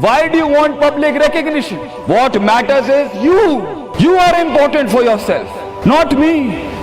Why do you want public recognition? What matters is you. You are important for yourself, not me.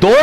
2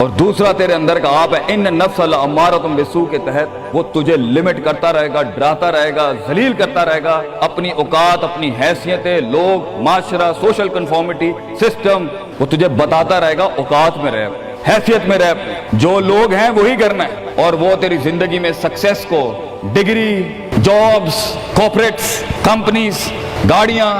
اور دوسرا تیرے اندر کا آپ ہے ان نفس الامارۃ بالسوء کے تحت وہ تجھے لمٹ کرتا رہے گا، ڈراتا رہے گا، ذلیل کرتا رہے گا، اپنی اوقات، اپنی حیثیتیں، لوگ، معاشرہ، سوشل کنفارمیٹی، سسٹم، وہ تجھے بتاتا رہے گا اوقات میں رہ، حیثیت میں رہ، جو لوگ ہیں وہی کرنا ہے، اور وہ تیری زندگی میں سکسیس کو ڈگری، جابز، کارپوریٹس، کمپنیز، گاڑیاں،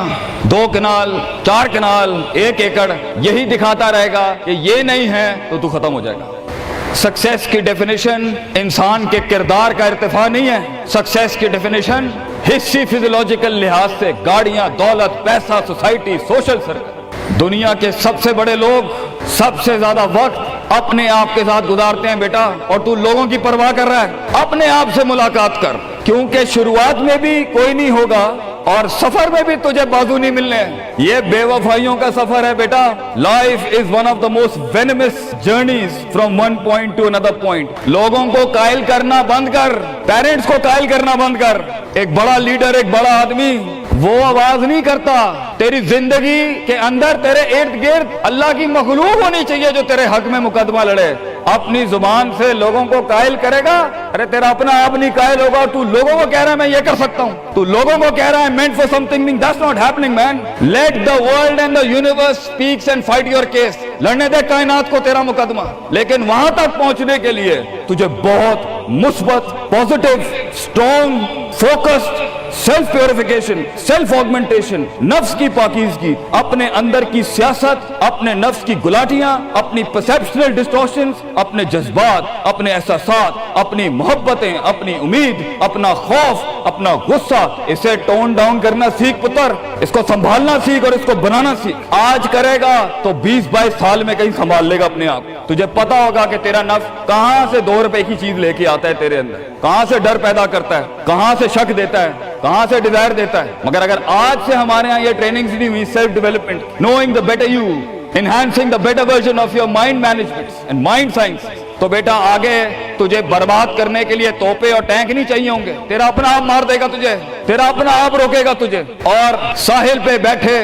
2 کنال، 4 کنال، 1 ایکڑ، یہی دکھاتا رہے گا کہ یہ نہیں ہے تو ختم ہو جائے گا۔ سکسیس کی ڈیفینیشن انسان کے کردار کا ارتفاع نہیں ہے، سکسیس کی ڈیفینیشن حصی فزیولوجیکل لحاظ سے گاڑیاں، دولت، پیسہ، سوسائٹی، سوشل سرکل۔ دنیا کے سب سے بڑے لوگ سب سے زیادہ وقت اپنے آپ کے ساتھ گزارتے ہیں بیٹا، اور تو لوگوں کی پرواہ کر رہا ہے۔ اپنے آپ سے ملاقات کر، کیونکہ شروعات میں بھی کوئی نہیں ہوگا اور سفر میں بھی تجھے بازو نہیں ملنے۔ یہ بے وفائیوں کا سفر ہے بیٹا۔ Life is one of the most venomous journeys from one point to another point. لوگوں کو قائل کرنا بند کر، پیرنٹس کو قائل کرنا بند کر۔ ایک بڑا لیڈر، ایک بڑا آدمی وہ آواز نہیں کرتا، تیری زندگی کے اندر تیرے ارد گرد اللہ کی مخلوق ہونی چاہیے جو تیرے حق میں مقدمہ لڑے۔ اپنی زبان سے لوگوں کو قائل کرے گا، ارے تیرا اپنا آپ نہیں قائل ہوگا، تو لوگوں کو کہہ رہا ہے میں یہ کر سکتا ہوں، تو لوگوں کو کہہ رہا ہے meant for something, that's not happening man. Let the world and the universe speaks and fight your case. لڑنے دے کائنات کو تیرا مقدمہ، لیکن وہاں تک پہنچنے کے لیے تجھے بہت مثبت، positive, strong, focused, self purification, self augmentation, نفس کی پاکیزگی، اپنے اندر کی سیاست، اپنے نفس کی گلاٹیاں، اپنی پرسیپشنل ڈسٹورشنز، اپنے جذبات، اپنے احساسات، اپنی محبتیں، اپنی امید، اپنا خوف، اپنا غصہ، اسے ٹون ڈاؤن کرنا سیکھ پتر، اس کو سنبھالنا سیکھ اور اس کو بنانا سیکھ۔ آج کرے گا تو 20-22 سال میں کہیں سنبھال لے گا اپنے آپ۔ تجھے پتا ہوگا کہ تیرا نفس کہاں سے 2 روپے کی چیز لے کے آتا ہے تیرے اندر، کہاں سے ڈر پیدا کرتا ہے، کہاں سے شک دیتا ہے، کہاں سے ڈیزائر دیتا ہے۔ مگر اگر آج سے ہمارے ہاں یہ ٹریننگز نہیں ہوئی، self development, knowing the better you, enhancing the better version of your mind management and mind science, تو بیٹا آگے تجھے برباد کرنے کے لیے توپے اور ٹینک نہیں چاہیے ہوں گے، تیرا اپنا آپ مار دے گا تجھے، تیرا اپنا آپ روکے گا تجھے۔ اور ساحل پہ بیٹھے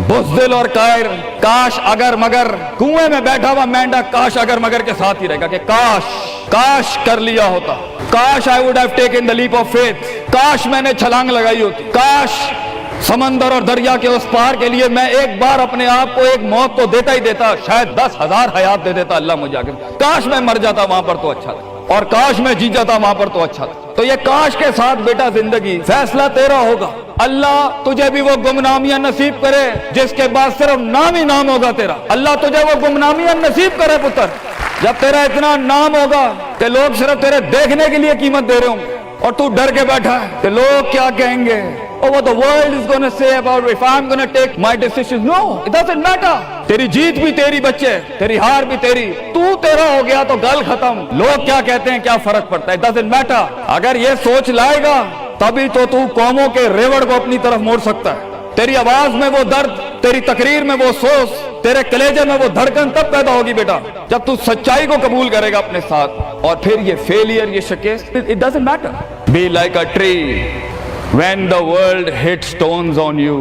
بزدل اور قائر، کاش اگر مگر، کنویں میں بیٹھا ہوا مینڈک کاش اگر مگر کے ساتھ ہی رہے گا کہ کاش کر لیا ہوتا، کاش I would have taken the leap of faith، کاش میں نے چھلانگ لگائی ہوتی، کاش سمندر اور دریا کے اس پار کے لیے میں ایک بار اپنے آپ کو ایک موت تو دیتا ہی دیتا، شاید 10,000 حیات دے دیتا اللہ مجھے آگے، کاش میں مر جاتا وہاں پر تو اچھا تھا، اور کاش میں جی جاتا وہاں پر تو اچھا تھا۔ تو یہ کاش کے ساتھ بیٹا زندگی، فیصلہ تیرا ہوگا۔ اللہ تجھے بھی وہ گمنامیاں نصیب کرے جس کے بعد صرف نام ہی نام ہوگا تیرا، اللہ تجھے وہ گمنامیاں نصیب کرے پتر، جب تیرا اتنا نام ہوگا کہ لوگ صرف تیرے دیکھنے کے لیے قیمت دے رہے ہوں گے، اور تو ڈر کے بیٹھا ہے کہ لوگ کیا کہیں گے، or what the world is going to say about if I'm going to take my decisions. No, it doesn't matter. تیری جیت بھی تیری بچے، تیری ہار بھی تیری، تو تیرا ہو گیا تو گل ختم، لوگ کیا کہتے ہیں کیا فرق پڑتا ہے، it doesn't matter۔ اگر یہ سوچ لائے گا تبھی تو قوموں کے ریوڑ کو اپنی طرف موڑ سکتا ہے۔ تیری آواز میں وہ درد، تیری تقریر میں وہ سوز، تیرے کلیجے میں وہ دھڑکن تب پیدا ہوگی بیٹا جب تو سچائی کو قبول کرے گا اپنے ساتھ، اور پھر یہ فیلئر، یہ شکست، it doesn't matter۔ Be like a tree when the world hits stones on you,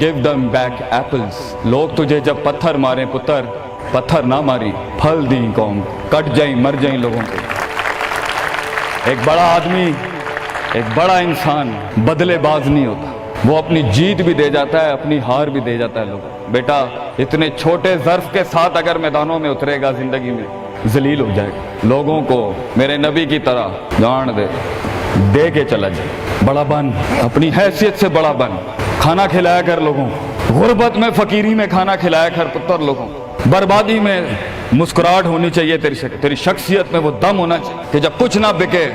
give them back apples۔ لوگ تجھے جب پتھر ماریں پتر، پتھر نہ ماری، پھل دیں قوم، کٹ جائیں مر جائیں لوگوں کو۔ ایک بڑا آدمی، ایک بڑا انسان بدلے باز نہیں ہوتا، وہ اپنی جیت بھی دے جاتا ہے، اپنی ہار بھی دے جاتا ہے لوگوں۔ بیٹا اتنے چھوٹے ظرف کے ساتھ اگر میدانوں میں اترے گا زندگی میں، ذلیل ہو جائے گا، لوگوں کو میرے نبی کی طرح جان دے کے چلا جائے، بڑا بن، اپنی حیثیت سے بڑا بن، کھانا کھلایا کر لوگوں، غربت میں فقیری میں کھانا کھلایا کر پتر لوگوں، بربادی میں مسکراہٹ ہونی چاہیے تیری شخصیت میں وہ دم ہونا چاہیے کہ جب کچھ نہ بکے،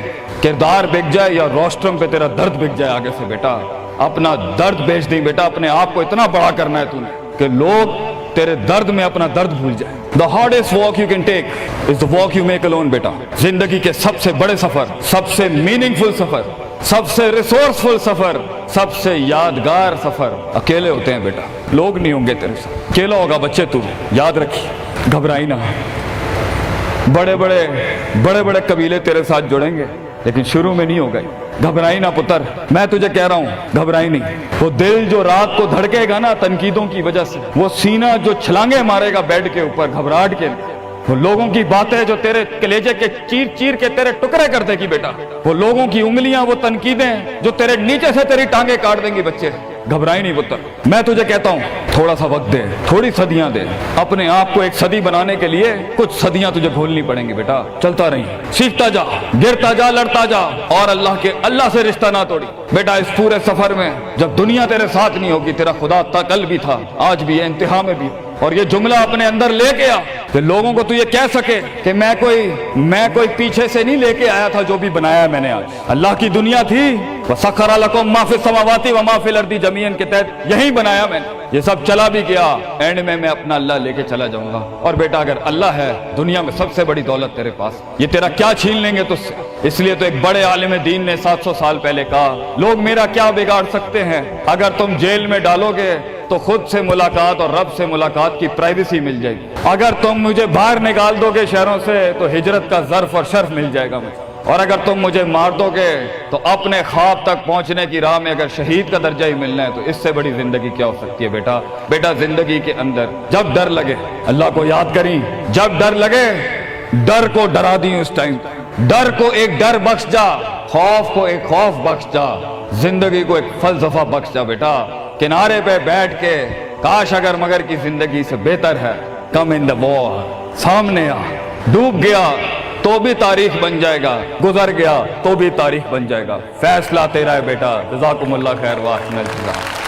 کردار بک جائے یا روسٹرم پہ تیرا درد بک جائے آگے سے، بیٹا اپنا درد بیچ دیں بیٹا، اپنے آپ کو اتنا بڑا کرنا ہے تم نے کہ لوگ تیرے درد میں اپنا درد بھول جائے۔ The hardest walk you can take is the walk you make alone بیٹا۔ زندگی کے سب سے بڑے سفر، سب سے میننگ فل سفر، سب سے ریسورسفل سفر، سب سے یادگار سفر اکیلے ہوتے ہیں بیٹا، لوگ نہیں ہوں گے تیرے ساتھ، اکیلا ہوگا بچے تو، یاد رکھیے، گھبرائی نہ۔ بڑے بڑے قبیلے تیرے ساتھ جڑیں گے لیکن شروع میں نہیں ہوگا، گھبرائی نہ پتر، میں تجھے کہہ رہا ہوں گھبرائی نہیں۔ وہ دل جو رات کو دھڑکے گا نا تنقیدوں کی وجہ سے، وہ سینہ جو چھلانگے مارے گا بیڈ کے اوپر گھبراہٹ کے، وہ لوگوں کی باتیں جو تیرے کلیجے کے چیر چیر کے تیرے ٹکڑے کر دے گی بیٹا، وہ لوگوں کی انگلیاں، وہ تنقیدیں جو تیرے نیچے سے تیری ٹانگیں کاٹ دیں گی بچے، گھبرائی نہیں پتر۔ میں تجھے کہتا ہوں تھوڑا سا وقت دے، تھوڑی صدیاں دے، اپنے آپ کو ایک صدی بنانے کے لیے کچھ صدیاں تجھے گھولنی پڑیں گی بیٹا، چلتا رہی، سیکھتا جا، گرتا جا، لڑتا جا، اور اللہ سے رشتہ نہ توڑی بیٹا۔ اس پورے سفر میں جب دنیا تیرے ساتھ نہیں ہوگی، تیرا خدا تھا، کل بھی تھا، آج بھی ہے، انتہا میں بھی، اور یہ جملہ اپنے اندر لے کے آ کہ لوگوں کو تو یہ کہہ سکے کہ میں کوئی پیچھے سے نہیں لے کے آیا تھا، جو بھی بنایا میں نے آج اللہ کی دنیا تھی، وَسَخَّرَ لَكُم مَّا فِي السَّمَاوَاتِ وَمَا فِي الْأَرْضِ جَمِيعًا کے تحت یہی بنایا میں نے، یہ سب چلا بھی گیا، اینڈ میں اپنا اللہ لے کے چلا جاؤں گا۔ اور بیٹا اگر اللہ ہے دنیا میں سب سے بڑی دولت تیرے پاس، یہ تیرا کیا چھین لیں گے تجھ سے؟ اس لیے تو ایک بڑے عالم دین نے 700 سال پہلے کہا، لوگ میرا کیا بگاڑ سکتے ہیں؟ اگر تم جیل میں ڈالو گے تو خود سے ملاقات اور رب سے ملاقات کی پرائیویسی مل جائے گی، اگر تم مجھے باہر نکال دو گے شہروں سے تو ہجرت کا ظرف اور شرف مل جائے گا مجھے، اور اگر تم مجھے مار دو گے تو اپنے خواب تک پہنچنے کی راہ میں اگر شہید کا درجہ ہی ملنا ہے تو اس سے بڑی زندگی کیا ہو سکتی ہے بیٹا زندگی کے اندر جب ڈر لگے اللہ کو یاد کریں، جب ڈر لگے ڈر کو ڈرا دیں، اس ٹائم ڈر کو ایک ڈر بخش جا، خوف کو ایک خوف بخش جا، زندگی کو ایک فلسفہ بخش جا بیٹا۔ کنارے پہ بیٹھ کے کاش اگر مگر کی زندگی سے بہتر ہے، کم ان دا وار، سامنے آ، ڈوب گیا تو بھی تاریخ بن جائے گا، گزر گیا تو بھی تاریخ بن جائے گا، فیصلہ تیرا ہے بیٹا۔ جزاکم اللہ خیر واحسن الجزاء۔